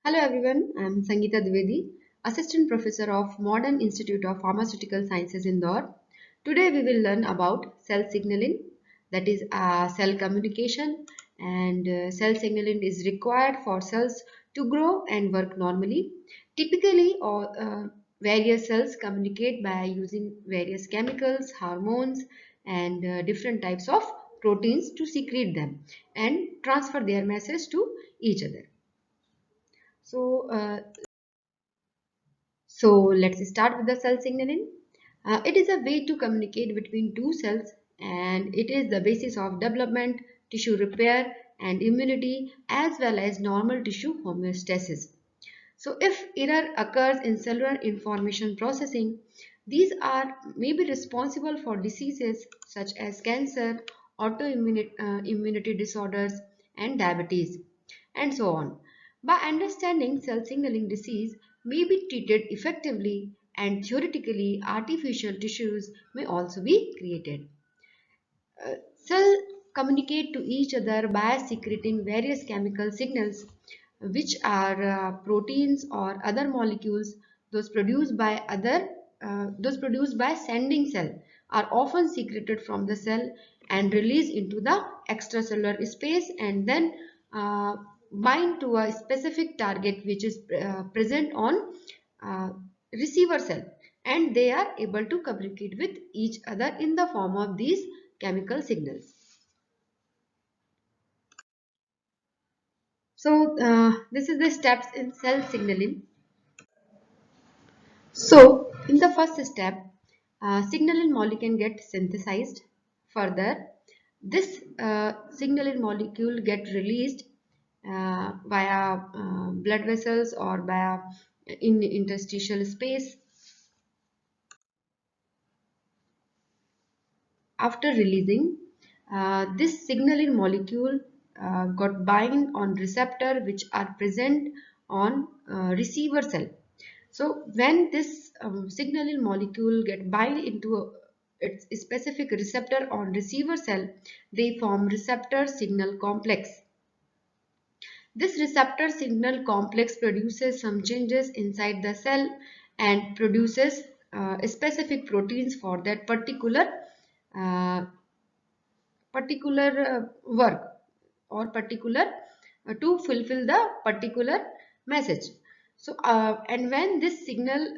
Hello everyone, I am Sangeeta Dwivedi, Assistant Professor of Modern Institute of Pharmaceutical Sciences Indore. Today we will learn about cell signaling, that is cell communication, and cell signaling is required for cells to grow and work normally. Typically, various cells communicate by using various chemicals, hormones, and different types of proteins to secrete them and transfer their message to each other. So, uh, So let's start with the cell signaling. It is a way to communicate between two cells and it is the basis of development, tissue repair and immunity as well as normal tissue homeostasis. So if error occurs in cellular information processing, these are maybe responsible for diseases such as cancer, autoimmunity disorders and diabetes and so on. By understanding cell signaling disease may be treated effectively and theoretically artificial tissues may also be created. Cells communicate to each other by secreting various chemical signals which are proteins or other molecules. Those produced by sending cell are often secreted from the cell and released into the extracellular space and then uh, bind to a specific target which is present on uh, receiver cell, and they are able to communicate with each other in the form of these chemical signals. So this is the steps in cell signaling. So in the first step, signaling molecule get synthesized. Further, this signaling molecule get released via blood vessels or via in interstitial space. After releasing, this signaling molecule got bind on receptor which are present on receiver cell. So when this signaling molecule get bind into its specific receptor on receiver cell, they form receptor signal complex. This receptor signal complex produces some changes inside the cell and produces specific proteins for that uh, particular work or particular to fulfill the particular message. So and when this signal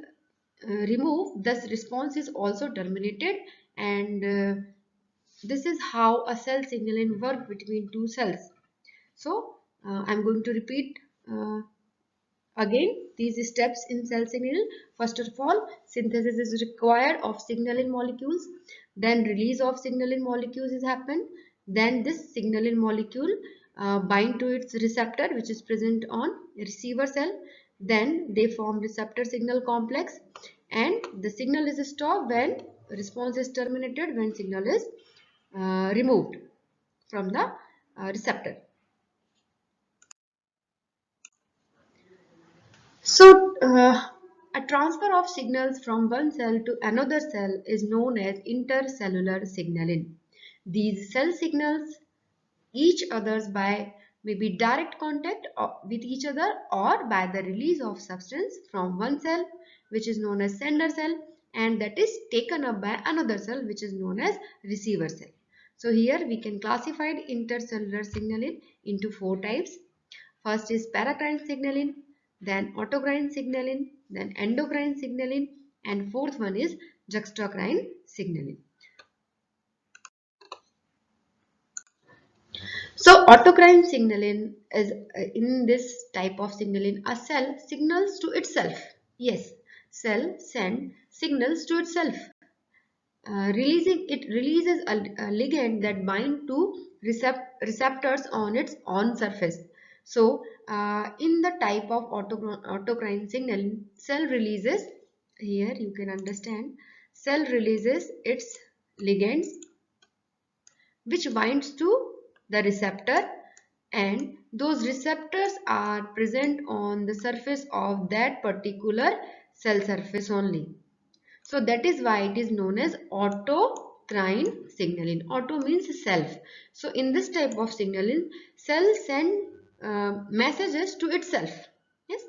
removed, this response is also terminated, and this is how a cell signaling work between two cells. So I'm going to repeat again these steps in cell signaling. First of all, synthesis is required of signaling molecules. Then release of signaling molecules is happened. Then this signaling molecule bind to its receptor which is present on receiver cell. Then they form receptor signal complex, and the signal is stopped when response is terminated, when signal is removed from the receptor. So, a transfer of signals from one cell to another cell is known as intercellular signaling. These cell signals each others by maybe direct contact with each other or by the release of substance from one cell which is known as sender cell, and that is taken up by another cell which is known as receiver cell. So here we can classify intercellular signaling into four types. First is paracrine signaling, then autocrine signaling, then endocrine signaling, and fourth one is juxtacrine signaling. So autocrine signaling is in this type of signaling, a cell signals to itself. Yes, cell send signals to itself. Releases a ligand that bind to receptors on its own surface. So in the type of autocrine signaling, cell releases, here you can understand, cell releases its ligands which binds to the receptor, and those receptors are present on the surface of that particular cell surface only. So that is why it is known as autocrine signaling. Auto means self. So in this type of signaling, cell send messages to itself. Yes.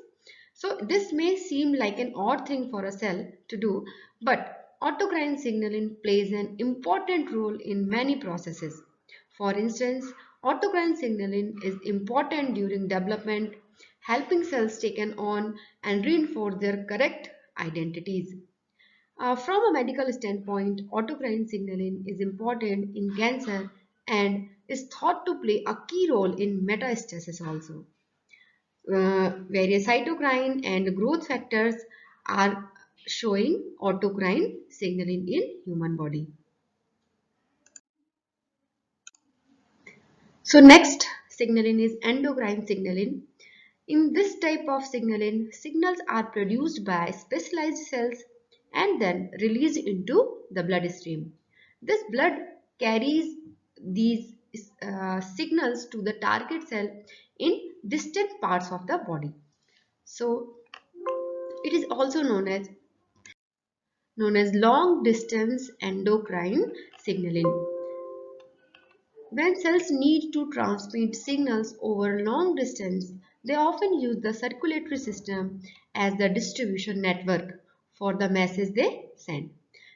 So this may seem like an odd thing for a cell to do, but autocrine signaling plays an important role in many processes. For instance, autocrine signaling is important during development, helping cells taken on and reinforce their correct identities. From a medical standpoint, autocrine signaling is important in cancer and is thought to play a key role in metastasis also. Various cytokine and growth factors are showing autocrine signaling in human body. So next signaling is endocrine signaling. In this type of signaling, signals are produced by specialized cells and then released into the bloodstream. This blood carries these signals to the target cell in distant parts of the body. So it is also known as long distance endocrine signaling. When cells need to transmit signals over long distance, they often use the circulatory system as the distribution network for the message they send.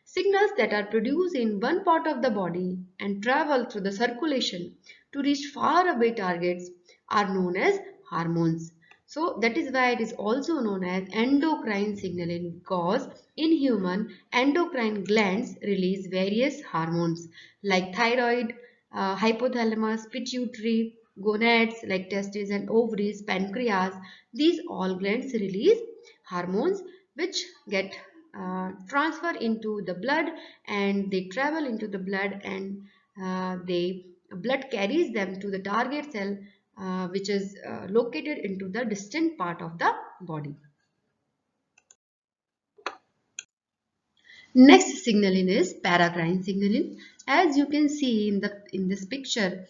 Signals that are produced in one part of the body and travel through the circulation to reach far away targets are known as hormones. So that is why it is also known as endocrine signaling, because in human, endocrine glands release various hormones like thyroid, hypothalamus, pituitary, gonads like testes and ovaries, pancreas. These all glands release hormones which get transfer into the blood, and they travel into the blood, and they blood carries them to the target cell, which is located into the distant part of the body. Next signaling is paracrine signaling. As you can see in this picture,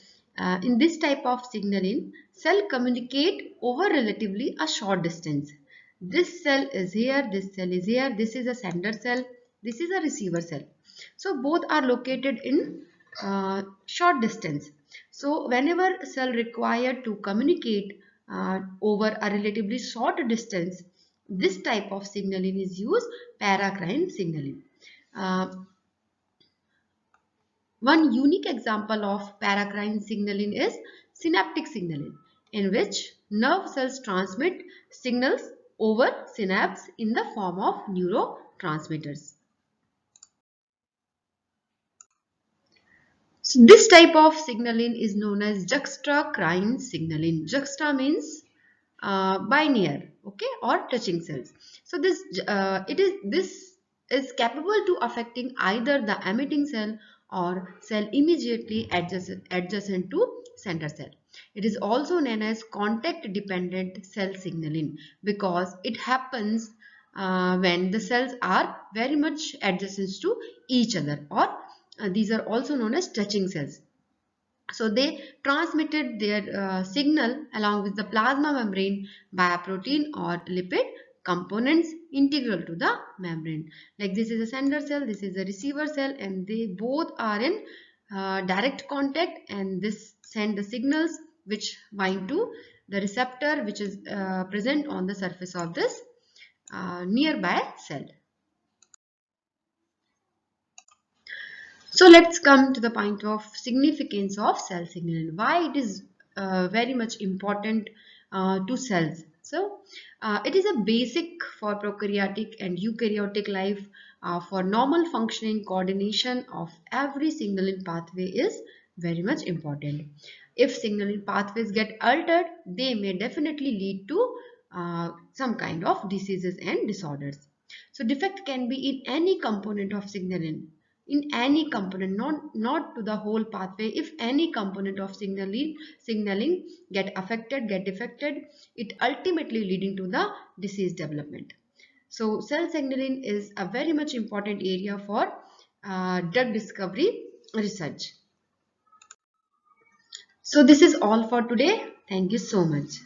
in this type of signaling, cell communicate over relatively a short distance. This cell is here, this cell is here, this is a sender cell, this is a receiver cell. So both are located in short distance. So whenever cell required to communicate over a relatively short distance, this type of signaling is used, paracrine signaling. Uh, One unique example of paracrine signaling is synaptic signaling, in which nerve cells transmit signals over synapse in the form of neurotransmitters. So this type of signaling is known as juxtacrine signaling. Juxta means by near, okay, or touching cells. So this is capable to affecting either the emitting cell or cell immediately adjacent to center cell. It is also known as contact dependent cell signaling because it happens when the cells are very much adjacent to each other, or these are also known as touching cells. So they transmitted their signal along with the plasma membrane by a protein or lipid components integral to the membrane. Like this is a sender cell, this is a receiver cell, and they both are in direct contact, and this send the signals which bind to the receptor which is present on the surface of this nearby cell. So let's come to the point of significance of cell signaling. Why it is very much important to cells. So it is a basic for prokaryotic and eukaryotic life. For normal functioning, coordination of every signaling pathway is very much important. If signaling pathways get altered, they may definitely lead to some kind of diseases and disorders. So defect can be in any component of signaling, in any component, not to the whole pathway. If any component of signaling get affected, get defected, it ultimately leading to the disease development. So cell signaling is a very much important area for drug discovery research. So this is all for today. Thank you so much.